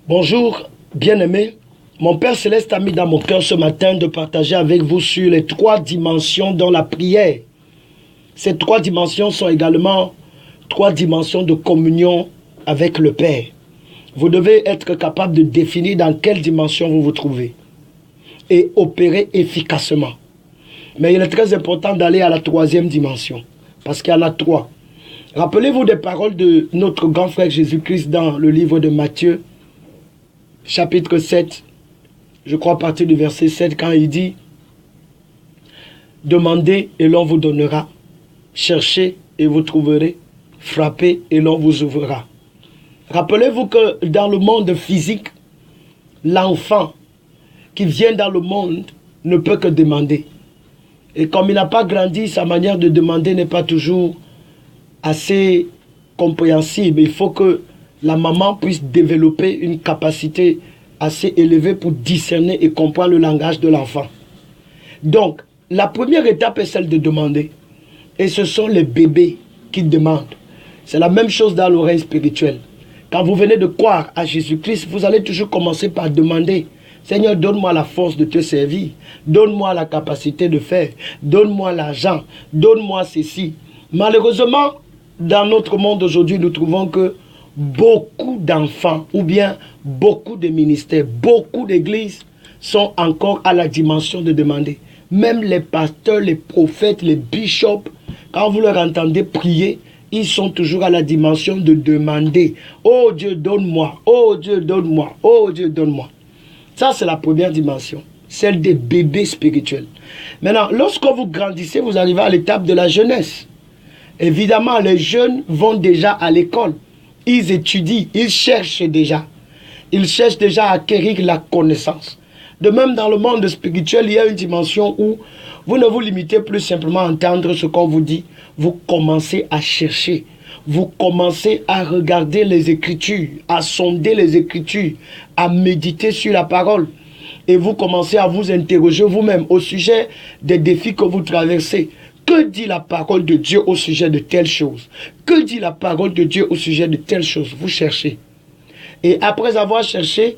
Bonjour, bien-aimés. Mon Père Céleste a mis dans mon cœur ce matin de partager avec vous sur les 3 dimensions dans la prière. Ces 3 dimensions sont également 3 dimensions de communion avec le Père. Vous devez être capable de définir dans quelle dimension vous vous trouvez et opérer efficacement. Mais il est très important d'aller à la 3e dimension parce qu'il y en a 3. Rappelez-vous des paroles de notre grand frère Jésus-Christ dans le livre de Matthieu, chapitre 7, je crois à partir du verset 7, quand il dit « Demandez et l'on vous donnera, cherchez et vous trouverez, frappez et l'on vous ouvrira. » Rappelez-vous que dans le monde physique, l'enfant qui vient dans le monde ne peut que demander. Et comme il n'a pas grandi, sa manière de demander n'est pas toujours assez compréhensible. Il faut que la maman puisse développer une capacité assez élevée pour discerner et comprendre le langage de l'enfant. Donc, la première étape est celle de demander. Et ce sont les bébés qui demandent. C'est la même chose dans l'oreille spirituelle. Quand vous venez de croire à Jésus-Christ, vous allez toujours commencer par demander. Seigneur, donne-moi la force de te servir. Donne-moi la capacité de faire. Donne-moi l'argent. Donne-moi ceci. Malheureusement, dans notre monde aujourd'hui, nous trouvons que beaucoup d'enfants ou bien beaucoup de ministères, beaucoup d'églises sont encore à la dimension de demander. Même les pasteurs, les prophètes, les bishops, quand vous leur entendez prier, ils sont toujours à la dimension de demander. Oh Dieu, donne-moi. Oh Dieu, donne-moi. Oh Dieu, donne-moi. Ça, c'est la première dimension, celle des bébés spirituels. Maintenant, lorsque vous grandissez, vous arrivez à l'étape de la jeunesse. Évidemment, les jeunes vont déjà à l'école. Ils étudient, ils cherchent déjà. Ils cherchent déjà à acquérir la connaissance. De même, dans le monde spirituel, il y a une dimension où vous ne vous limitez plus simplement à entendre ce qu'on vous dit. Vous commencez à chercher. Vous commencez à regarder les Écritures, à sonder les Écritures, à méditer sur la parole. Et vous commencez à vous interroger vous-même au sujet des défis que vous traversez. Que dit la parole de Dieu au sujet de telle chose? Que dit la parole de Dieu au sujet de telle chose? Vous cherchez. Et après avoir cherché,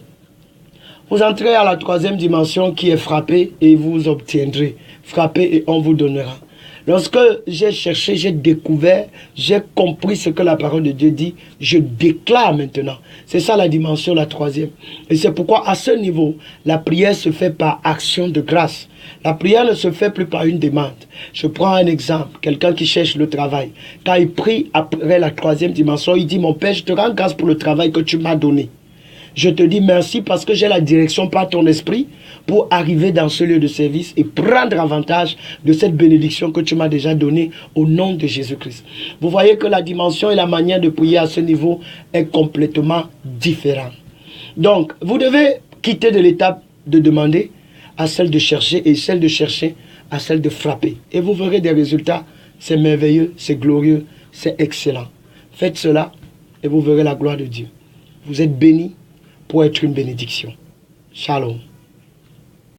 vous entrez à la 3e dimension qui est frapper et vous obtiendrez. Frappez et on vous donnera. Lorsque j'ai cherché, j'ai découvert, j'ai compris ce que la parole de Dieu dit, je déclare maintenant. C'est ça la dimension, la 3e. Et c'est pourquoi à ce niveau, la prière se fait par action de grâce. La prière ne se fait plus par une demande. Je prends un exemple, quelqu'un qui cherche le travail. Quand il prie après la 3e dimension, il dit, mon Père, je te rends grâce pour le travail que tu m'as donné. Je te dis merci parce que j'ai la direction par ton esprit pour arriver dans ce lieu de service et prendre avantage de cette bénédiction que tu m'as déjà donnée au nom de Jésus-Christ. Vous voyez que la dimension et la manière de prier à ce niveau est complètement différente. Donc, vous devez quitter de l'étape de demander à celle de chercher et celle de chercher à celle de frapper. Et vous verrez des résultats. C'est merveilleux, c'est glorieux, c'est excellent. Faites cela et vous verrez la gloire de Dieu. Vous êtes bénis pour être une bénédiction. Shalom.